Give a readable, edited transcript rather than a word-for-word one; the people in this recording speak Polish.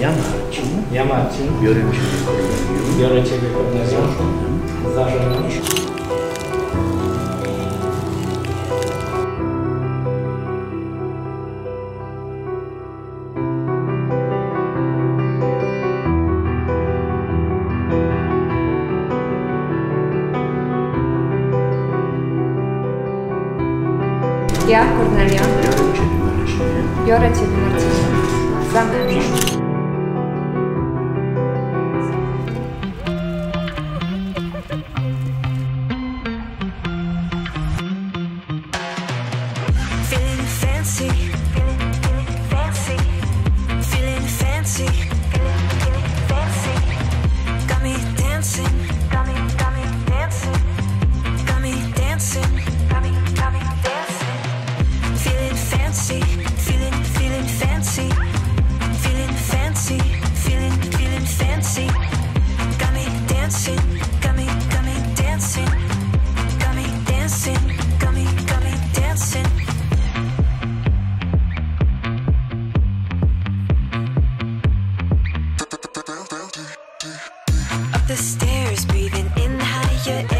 Ja Marcin. Ja Marcin. Biorę Ciebie Korneliu. Biorę Ciebie Korneliu. Za żonę. Ja, Kornelia, Biorę Ciebie Marcinie. biorę Ciebie, Marcinie, za męża. Feeling fancy, feeling fancy, feeling fancy, feeling fancy. Got me dancing, got me dancing, got me dancing, got me dancing. Feeling fancy, feeling fancy, feeling fancy, feeling fancy. Got me dancing, got me dancing, got me dancing, got me dancing. Up the stairs, breathing in higher